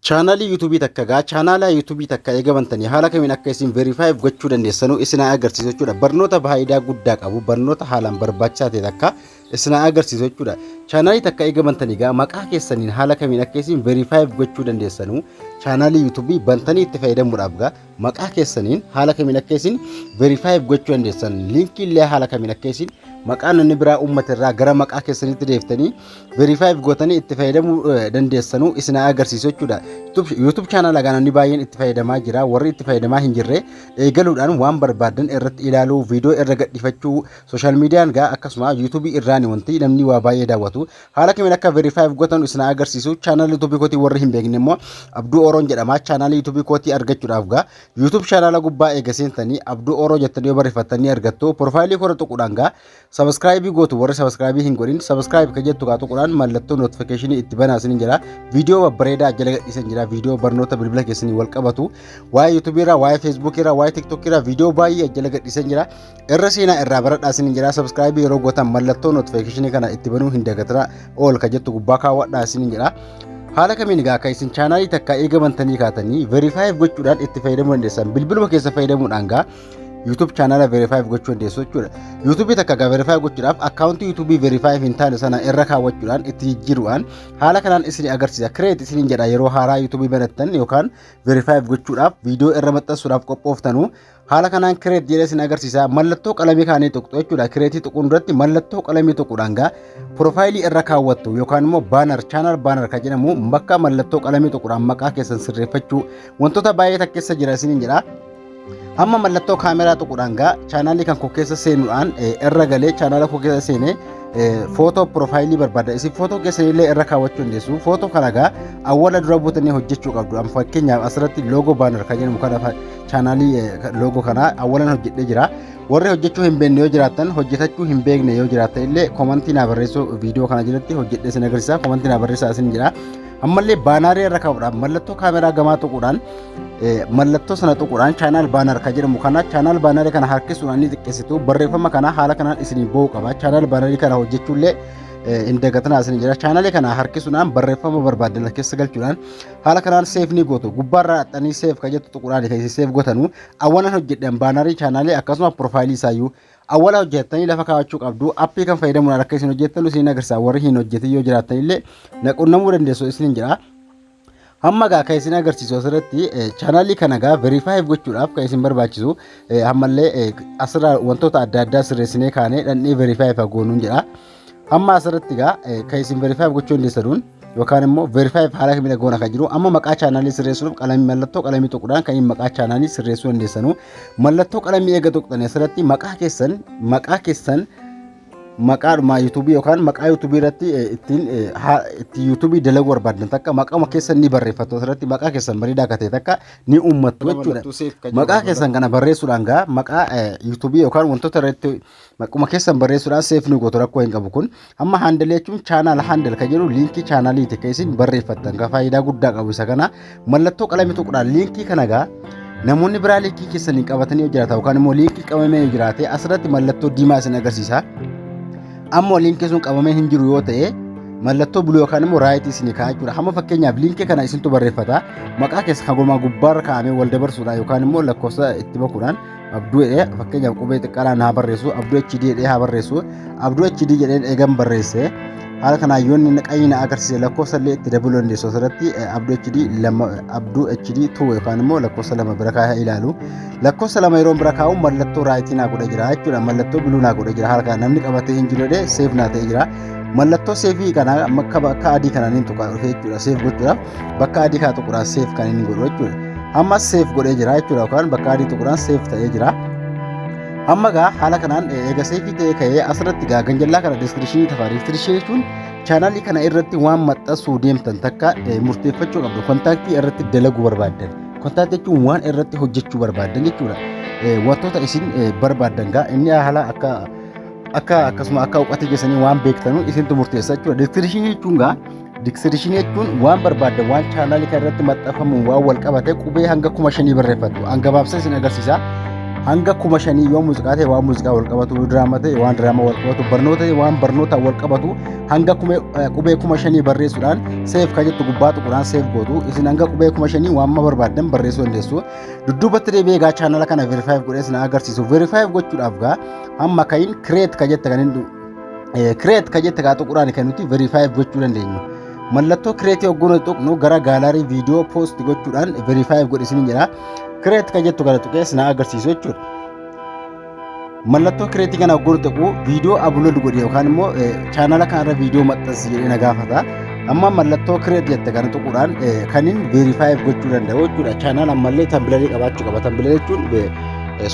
Channel YouTube takka channel YouTube takka eegabantanii haala kamiin akka isin verify gochuu dandeessanu isin agarsiisu jechuudha. Barnoota faayidaa guddaa qabu, barnoota haalaan barbaachisaa ta'e takka isin agarsiisu jechuudha. Channel takka eegabantanii maqaa keessaniin haala kamiin akka isin verify gochuu dandeessanu channel YouTube bantanii itti fayyadamuudhaaf maqaa keessaniin haala kamiin akka isin verify gochuu dandeessan linkii illee haala kamiin akka isin maqaan namni biraa uummata irraa gara maqaa keessaniitti deeftanii verify gootanii itti fayyadamuu dandeessanu isin agarsiisu jechuudha. YouTube channel namni baay'een itti fayyadamaa jira, warri itti fayyadamaa hin jirre eegaluudhaan waan barbaadan irratti ilaaluu, viidiyoo irra gadhifachuu, social meediyaan akkasuma YouTube irraan wanti namni waa baay'ee daawwatu haala kamiin akka verify gootan isin agarsiisu. Channel YouTube kootii warri hin beekne immoo Abduu Oroon jedhama. Channel YouTube kootii argachuudhaaf YouTube channel gubbaa eegaseentanii Abduu Oroo jettanii barreeffatanii argattu. Profaayilii kora tuquudhaan subscribe gootu, warri subscribe hin godhin subscribe ka jettu tuquudhaan mallattoo notification itti banaasin jira. Viidiyoo babbareedaa jala gadhiisan jira. Viidiyoo barnoota bilbila keessanii wal qabatu waa'ee YouTube irraa, waa'ee Facebook irraa, waa'ee TikTok irraa viidiyoo baay'ee jala gadhiisan jira. Irra seenaa irraa baradhaasin jira. Subscribe yeroo gootan mallattoo notification kana itti banuu hin dagatina ol ka jettu gubbaa kaawwadhaasin jira. Haala kamiin akka isin channel takka eegabantanii kaatanii verify gochuudhaan itti fayyadamuu dandeessan bilbiluma keessa fayyadamuudhaan YouTube channel verify gochuu dandeessu jechuudha. YouTube takka verify gochuudhaaf account YouTube verify hin taane sana irra kaawwachuudhaan itti jijjiiruudhaan haala kanaan isin agarsiisa. Create isin jedha yeroo haaraa YouTube banattan yookaan verify gochuudhaaf viidiyoo irra maxxansuudhaaf qophooftanu haala kanaan create jedhee isin agarsiisa. Mallattoo qalamii kaanii tuqxu jechuudha. Create tuquun duratti mallattoo qalamii tuquudhaan profaayilii irra kaawwattu yookaan immoo banner channel banner ka jedhamu bakka mallattoo qalamii tuquudhaan maqaa keessan sirreeffachuu wantoota baay'ee takkeessa jira isin jedha. Amma mallattoo kaameraa tuquudhaan channel kan koo keessa seenuudhaan irra galee channel koo keessa seenee footoo profaayilii barbaada. Isin footoo keessanillee irra kaawwachuu dandeessu. Footoo kana awwala dura buutanii hojjechuu qabdu. Amma fakkeenyaaf asirratti logo banner kan jedhamu kana channel logo kana awwalan hojjedhee jira. Warri hojjechuu hin beekne yoo jiraatan, hojjetachuu hin beekne yoo jiraatan illee komentii naa barreessuu viidiyoo kana jalatti hojjedhee isin agarsiisa. Komentii naa barreessaa isin jira. Ammallee baanarii irra kaa'uudhaan mallattoo kaameraa gamaa tuquudhaan mallattoo sana tuquudhaan channel banner ka jedhamu kana channel banner kana harkisuudhaan ni xiqqeessitu. Barreeffama kana haala kanaan isin ba'uu qaba. Channel banner kana hojjechuullee hin dagatinaa isin jira. Channel kana harkisuudhaan barreeffama barbaadan keessa galchuudhaan haala kanaan save ni gootu. Gubbaarra haxanii save ka jettu tuquudhaan kan isin save gootanu awwalan hojjedhan baanarii channel akkasuma profaayilii isaayyuu awwala hojjettanii lafa kaawwachuu qabdu. Appii kan fayyadamuudhaan akka isin hojjettan isin agarsiisa. Warri hin hojjetin yoo jiraatan illee naqunnamuu dandeessu isin jira. Amma kan isin agarsiisu asirratti channel kana verify gochuudhaaf kan isin barbaachisu ammallee asirraa wantoota adda addaa sirreessinee kaanee dhandhee verify goonuun jedha. Amma asirratti kan isin verify gochuu dandeessan yookaan immoo verify haala kamiin goona kan jiru. Amma maqaa channel sirreessuudhaaf qalamii mallattoo qalamii tuquudhaan kan maqaa channel sirreessuu dandeessan. Mallattoo qalamii eega tuqxan asirratti maqaa keessan maqaadhuma YouTube yookaan maqaa YouTube irratti ittiin YouTube dalaguu barbaadan takka maqaa keessan ni barreeffattu. Asirratti maqaa keessan bareedaa akka ta'e takka ni uummattu jechuudha. Maqaa keessan kana barreessuudhaan maqaa YouTube yookaan wantoota irratti maquma keessan barreessuudhaan save ni gootu rakkoo hin qabu kun. Amma handle jechuun channel handle kan jedhu linkii channeliiti kan isin barreeffattan kan faayidaa guddaa qabu. Isa kana mallattoo qalamii tuquudhaan linkii kana namoonni biraa linkii keessanii qabatanii yoo jiraatan yookaan immoo linkii qabamee yoo jiraate asirratti mallattoo diimaa isin agarsiisa. Ammoo linkii sun qabamee hin jiru yoo ta'e mallattoo buluu yookaan immoo raayitii isin kaa'aa jechuudha. Hamma fakkeenyaaf linkii kana isintu barreeffata. Maqaa keessa kan gomaa gubbaarra kaa'amee wal dabarsuudhaan yookaan immoo lakkoofsa itti bakuudhaan Abduu jedhee fakkeenyaaf qubee xiqqaadhaan haa barreessu. Abduu HD jedhee haa barreessu. Abduu HD jedheen eegan barreesse. Haala kanaan yoo inni qayyina agarsiise lakkoofsa illee itti dabaluu dandeessu. Asirratti Abduu HD 2 yookaan immoo lakkoofsa 2 bira kaa'ee ilaalu. Lakkoofsa 2 yeroo bira kaa'u mallattoo raayitii naa godha jira jechuudha. Mallattoo biluu naa godha jira. Haala kanaan namni qabatee hin jiru jedhee save naa ta'ee jira. Mallattoo save kana bakka adii kanaan hin tuqaa dhufee jechuudha. Save gochuudhaaf bakka adii kana tuquudhaan save kan inni godhu jechuudha. Amma save godhee jira jechuudha yookaan bakka adii tuquudhaan save ta'ee jira. Amma haala kanaan eega save ta'ee ka'ee asirratti ganjallaa kana description tafa description jechuun channel kana irratti waan maxxansuu deemtan takka murteeffachuu qabdu. Kontaaktii irratti dalaguu barbaadan. Kontaaktii jechuun waan irratti hojjechuu barbaadan jechuudha. Wantoota isin barbaadan inni haala akkasuma akka uqatii keessanii waan beektanu isintu murteessa jechuudha. Description jechuun waan barbaadan waan channel kana irratti maxxanfamu waan wal qabate qubee hanga 5,000 barreeffatu. Gabaabsa isin agarsiisa. hanga 5,000 yoo muuziqaa ta'e waan muuziqaa wal qabatu, diraamaa ta'e waan diraamaa wal qabatu, barnoota ta'e waan barnoota wal qabatu hanga qubee 5,000 barreessuudhaan seef ka jettu gubbaa tuquudhaan seef gootu. Isin hanga qubee 5,000 waan barbaaddan barreessuu dandeessu. Dudduubatti deebi'ee egaa chaanala kana verify godhee isin agarsiisu. Verify gochuudhaaf gaa amma kayin create ka jette kan inni create ka jette gaa tuquudhaan kan nuti verify gochuu dandeenyu. Mallattoo create yogguun tuqnu gara gaalarii viidiyoo post gochuudhaan verify godhe isin jira. Create ka jettu kana tuqee isin agarsiisu jechuudha. Mallattoo create kana yogguun tuqu viidiyoo upload godhe yookaan immoo chaanala kanarra viidiyoo maxxansi jedhee na gaafata. Amma mallattoo create jette kana tuquudhaan kanin verify gochuu danda'u jechuudha. Chaanala ammallee tambilarii qabaachuu qaba. Tambilarii jechuun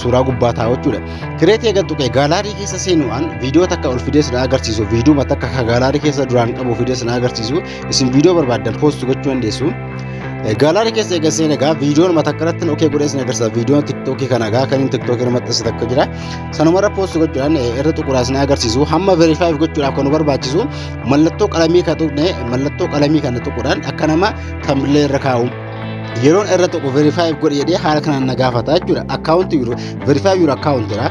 suuraa gubbaa taa'u jechuudha. Create eegan tuqee gaalarii keessa seenuudhaan viidiyoo takka ol fidee isin agarsiisu. Viidiyoo takka ka gaalarii keessa duraan qabu fidee isin agarsiisu. Isin viidiyoo barbaaddan post gochuu dandeessu. Gaalarii keessa eegan seen egaa viidiyoon takka irratti okee godhee isin agarsiisa. Viidiyoon TikTokii kana egaa kan TikTokii maxxanse takka jira. Sanumarra post gochuudhaan irra tuquudhaan isin agarsiisu. Hamma verify gochuudhaaf kan nu barbaachisu mallattoo qalamii ka tuqne mallattoo qalamii kana tuquudhaan akka nama tambilee irra kaa'u. Yeroon irra tuqu verify godhe jedhee haala kanaan na gaafata jechuudha. Akkaawuntii verify your account jira.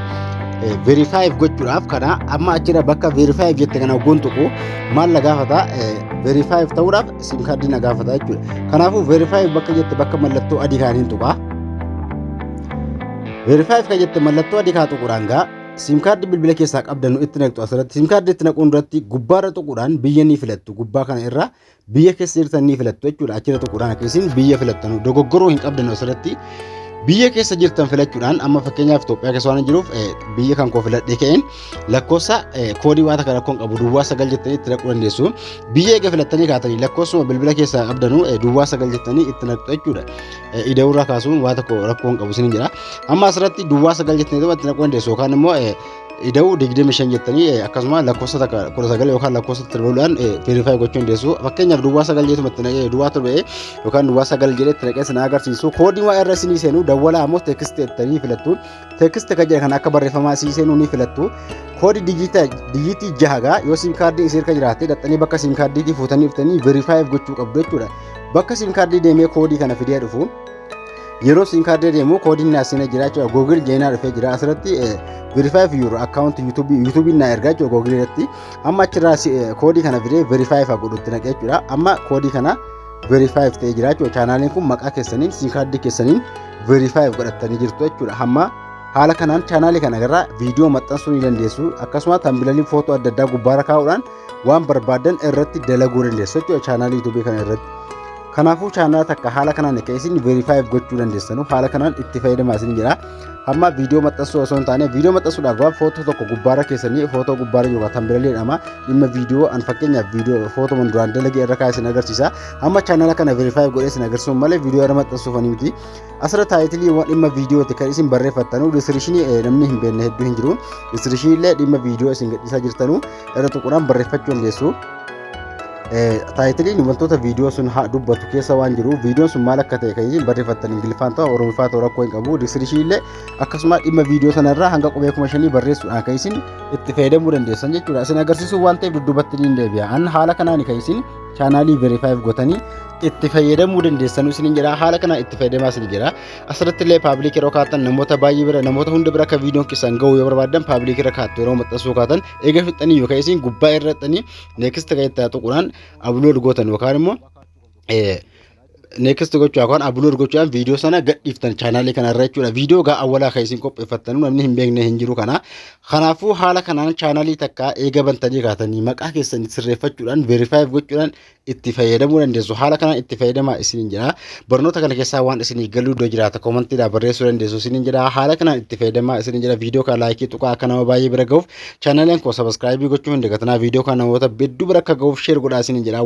Verify gochuudhaaf kana amma achirra bakka verify jette kana goon tuqu maal na gaafata verify ta'uudhaaf sim kaardii na gaafata jechuudha. Kanaafuu verify bakka jette bakka mallattoo adii kaaniin tuqa. Verify ka jette mallattoo adii kaa tuquudhaan gaa sim kaardii bilbila keessaa qabdannu itti naqxu asirratti sim kaardii itti naquun duratti gubbaarra tuquudhaan biyya ni filattu. Gubbaa kana irra biyya keessa jirtan ni filattu jechuudha. Achirra tuquudhaan akkasiin biyya filattanu dogoggoruu hin qabdannu asirratti biyya keessa jirtan filachuudhaan amma fakkeenyaaf Itoophiyaa keessa waan jiruuf biyya kan koo filadhee ka'een lakkoofsa koodii waan akka rakkoon qabu duwwaa 9 jettanii itti naquu dandeessu. Biyya eega filattanii kaatanii lakkoofsuma bilbila keessaa qabdanuu duwwaa 9 jettanii itti naqxu jechuudha. Ida'uurraa kaasuun waan tokko rakkoon qabu isin jira. Amma asirratti duwwaa 9 jettanii itti naquu dandeessu yookaan immoo ida'uu 25 jettanii akkasuma lakkoofsa takka 19 yookaan lakkoofsa tirboodhaan verify gochuu dandeessu. Fakkeenyaaf duwwaa 9 jettuma itti naqee duwwaa 7 yookaan duwwaa 9 jedhee itti naqee isin agarsiisu. Koodii waa irra isinii seenu dawwala ammoo teekist jettanii filattu. Teekist ka jedhe kan akka barreeffamaa isinii seenu ni filattu. Koodii dijiitii 6 yoo sim kaardii isin irra jiraate dhaxxanii bakka sim kaardiitii fuutanii dhuftanii verify gochuu qabdu jechuudha. Bakka sim kaardii deemee koodii kana fidee dhufu yeroo sim kaardii deemu koodiin naasina jira jechuudha. Google jeenaa dhufee jira asirratti verify your account YouTube na ergaa jechuudha Google irratti. Amma achirraa koodii kana fidee verify godhutti naqee jechuudha. Amma koodii kana verify ta'ee jira jechuudha. Chaanaaliin kun maqaa keessaniin sim kaardii keessaniin verify godhattanii jirtu jechuudha. Amma haala kanaan chaanaalii kana irraa viidiyoo maxxansuu ni dandeessu. Akkasuma tambilarii footoo adda addaa gubbaarra kaa'uudhaan waan barbaadan irratti dalaguu dandeessu jechuudha chaanaalii YouTube kana irratti. Kanaafuu chaanala takka haala kanaan akka isin verify gochuu dandeessanu haala kanaan itti fayyadamaa isin jira. Amma viidiyoo maxxansuu osoo hin taane viidiyoo maxxansuudhaaf waan footoo tokko gubbaarra keessanii footoo gubbaarra yookaan tambilarii jedhama. Dhimma viidiyoo an fakkeenyaaf viidiyoo footoo man duraan dalagee irra kaa'ee isin agarsiisa. Amma chaanala kana verify godhee isin agarsiisuun malee viidiyoo irra maxxansuuf ani miti. Asirra taayitilii waan dhimma viidiyooti kan isin barreeffattanu descriptionii namni hin beekne hedduu hin jiru. Descriptionii illee dhimma viidiyoo isin gadhiisaa jirtanu irra tuquudhaan barreeffachuu dandeessu. Taayitiliin wantoota viidiyoo sun dubbatu keessa waan jiru viidiyoon sun maal akka ta'e kan isin barreeffattan Ingiliffaan ta'u Oromoffaa ta'u rakkoo hin qabu. Descriptionii illee akkasuma dhimma viidiyoo sanarraa hanga qubee 5,000 barreessuudhaan kan isin itti fayyadamuu dandeessan jechuudha. Isin agarsiisuu waan ta'eef dudduubatti ni deebi'a. An haala kanaan kan isin chaanaalii verify gootanii itti fayyadamuu dandeessan isin jira. Haala kana itti fayyadamaa isin jira. Asirratti illee paabliik yeroo kaatan namoota baay'ee bira namoota hunda bira akka viidiyoon keessan ga'u yoo barbaadan paabliik irra kaattu yeroo maxxansuu kaatan eega fixxanii yookaan isin gubbaa irra xanii neekist kan itti tuquudhaan upload gootan yookaan immoo neekist gochuu yookaan upload gochuudhaan viidiyoo sana gadhiiftan chaanaalii kana irra jechuudha. Viidiyoo gaa awwalaa kan isin qopheeffattan namni hin beekne hin jiru kana. Kanaafuu haala kanaan chaanaalii takka eega bantanii kaatanii maqaa keessan sirreeffachuudhaan verify gochuudhaan itti fayyadamuu dandeessu. Haala kanaan itti fayyadamaa isin jira. Barnoota kana keessaa waan isin galuu iddoo jiraata koomentiidhaan barreessuu dandeessu isin jira. Haala kanaan itti fayyadamaa isin jira. Viidiyoo kana laayikii tuqaa akka nama baay'ee bira ga'uuf chaanaaliin koo sabiskiraaybii gochuu hin dagatinaa. Viidiyoo kana namoota hedduu bira akka ga'uuf sheer godhaa isin jira.